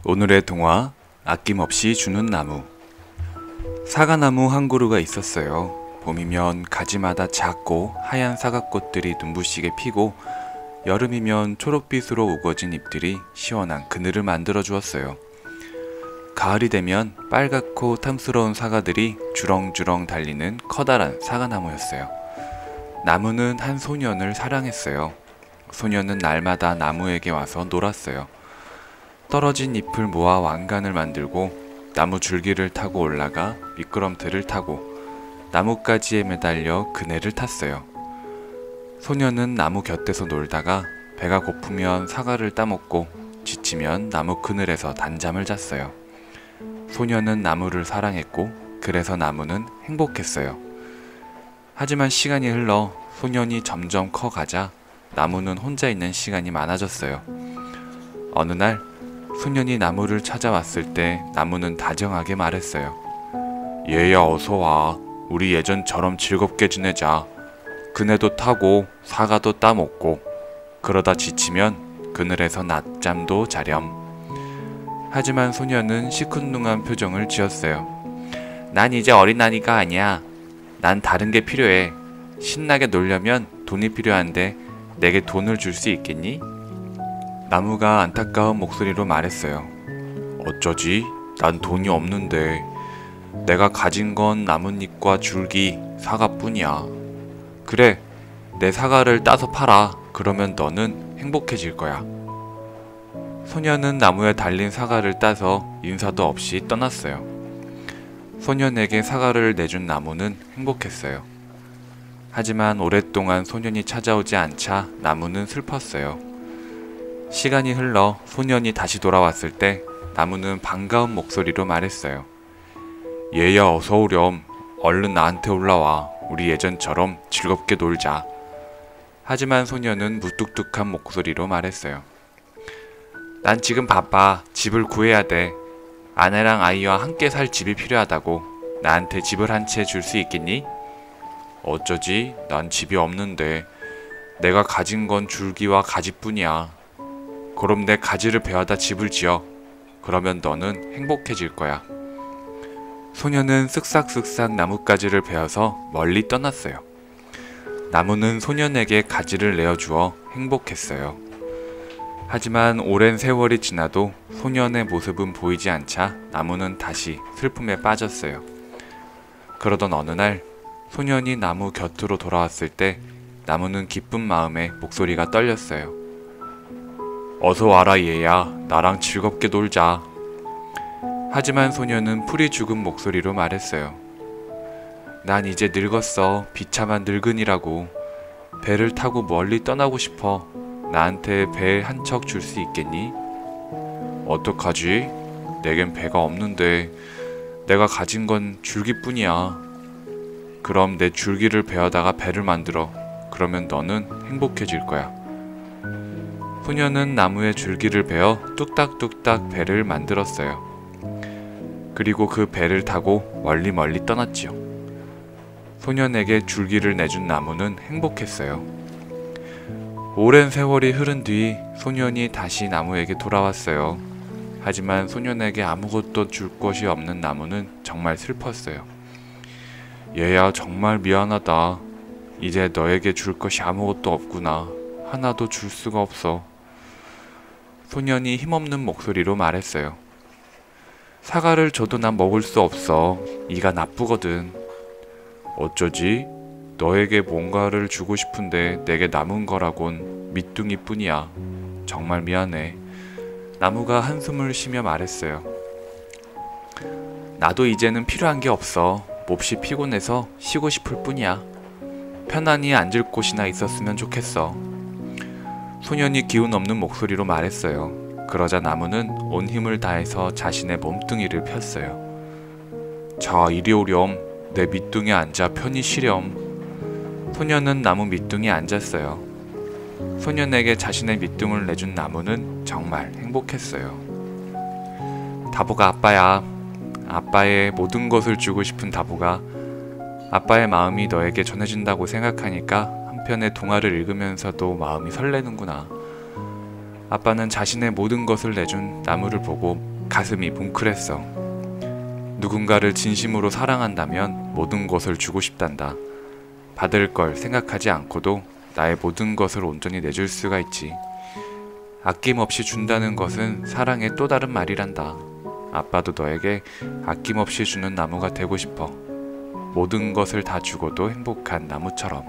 오늘의 동화 아낌없이 주는 나무. 사과나무 한 그루가 있었어요. 봄이면 가지마다 작고 하얀 사과꽃들이 눈부시게 피고 여름이면 초록빛으로 우거진 잎들이 시원한 그늘을 만들어 주었어요. 가을이 되면 빨갛고 탐스러운 사과들이 주렁주렁 달리는 커다란 사과나무였어요. 나무는 한 소년을 사랑했어요. 소년은 날마다 나무에게 와서 놀았어요. 떨어진 잎을 모아 왕관을 만들고 나무 줄기를 타고 올라가 미끄럼틀을 타고 나뭇가지에 매달려 그네를 탔어요. 소년은 나무 곁에서 놀다가 배가 고프면 사과를 따먹고 지치면 나무 그늘에서 단잠을 잤어요. 소년은 나무를 사랑했고 그래서 나무는 행복했어요. 하지만 시간이 흘러 소년이 점점 커가자 나무는 혼자 있는 시간이 많아졌어요. 어느 날 소년이 나무를 찾아왔을 때 나무는 다정하게 말했어요. 얘야, 어서와. 우리 예전처럼 즐겁게 지내자. 그네도 타고 사과도 따먹고 그러다 지치면 그늘에서 낮잠도 자렴. 하지만 소년은 시큰둥한 표정을 지었어요. 난 이제 어린아이가 아니야. 난 다른 게 필요해. 신나게 놀려면 돈이 필요한데 내게 돈을 줄 수 있겠니? 나무가 안타까운 목소리로 말했어요. 어쩌지? 난 돈이 없는데. 내가 가진 건 나뭇잎과 줄기, 사과뿐이야. 그래, 내 사과를 따서 팔아. 그러면 너는 행복해질 거야. 소년은 나무에 달린 사과를 따서 인사도 없이 떠났어요. 소년에게 사과를 내준 나무는 행복했어요. 하지만 오랫동안 소년이 찾아오지 않자 나무는 슬펐어요. 시간이 흘러 소년이 다시 돌아왔을 때 나무는 반가운 목소리로 말했어요. 얘야, 어서 오렴. 얼른 나한테 올라와. 우리 예전처럼 즐겁게 놀자. 하지만 소년은 무뚝뚝한 목소리로 말했어요. 난 지금 바빠. 집을 구해야 돼. 아내랑 아이와 함께 살 집이 필요하다고. 나한테 집을 한 채 줄 수 있겠니? 어쩌지? 난 집이 없는데. 내가 가진 건 줄기와 가지뿐이야. 그럼 내 가지를 베어다 집을 지어. 그러면 너는 행복해질 거야. 소년은 쓱싹쓱싹 나뭇가지를 베어서 멀리 떠났어요. 나무는 소년에게 가지를 내어주어 행복했어요. 하지만 오랜 세월이 지나도 소년의 모습은 보이지 않자 나무는 다시 슬픔에 빠졌어요. 그러던 어느 날 소년이 나무 곁으로 돌아왔을 때 나무는 기쁜 마음에 목소리가 떨렸어요. 어서 와라 얘야. 나랑 즐겁게 놀자. 하지만 소년은 풀이 죽은 목소리로 말했어요. 난 이제 늙었어. 비참한 늙은이라고. 배를 타고 멀리 떠나고 싶어. 나한테 배 한 척 줄 수 있겠니? 어떡하지? 내겐 배가 없는데 내가 가진 건 줄기뿐이야. 그럼 내 줄기를 베어다가 배를 만들어. 그러면 너는 행복해질 거야. 소년은 나무의 줄기를 베어 뚝딱뚝딱 배를 만들었어요. 그리고 그 배를 타고 멀리 떠났지요. 소년에게 줄기를 내준 나무는 행복했어요. 오랜 세월이 흐른 뒤 소년이 다시 나무에게 돌아왔어요. 하지만 소년에게 아무것도 줄 것이 없는 나무는 정말 슬펐어요. 얘야, 정말 미안하다. 이제 너에게 줄 것이 아무것도 없구나. 하나도 줄 수가 없어. 소년이 힘없는 목소리로 말했어요. 사과를 줘도 난 먹을 수 없어. 이가 나쁘거든. 어쩌지? 너에게 뭔가를 주고 싶은데 내게 남은 거라곤 밑둥이뿐이야. 정말 미안해. 나무가 한숨을 쉬며 말했어요. 나도 이제는 필요한 게 없어. 몹시 피곤해서 쉬고 싶을 뿐이야. 편안히 앉을 곳이나 있었으면 좋겠어. 소년이 기운 없는 목소리로 말했어요. 그러자 나무는 온 힘을 다해서 자신의 몸뚱이를 폈어요. 자, 이리 오렴. 내 밑둥이에 앉아 편히 쉬렴. 소년은 나무 밑둥이에 앉았어요. 소년에게 자신의 밑둥을 내준 나무는 정말 행복했어요. 다보가 아빠야. 아빠의 모든 것을 주고 싶은 다보가 아빠의 마음이 너에게 전해진다고 생각하니까 한편의 동화를 읽으면서도 마음이 설레는구나. 아빠는 자신의 모든 것을 내준 나무를 보고 가슴이 뭉클했어. 누군가를 진심으로 사랑한다면 모든 것을 주고 싶단다. 받을 걸 생각하지 않고도 나의 모든 것을 온전히 내줄 수가 있지. 아낌없이 준다는 것은 사랑의 또 다른 말이란다. 아빠도 너에게 아낌없이 주는 나무가 되고 싶어. 모든 것을 다 주고도 행복한 나무처럼.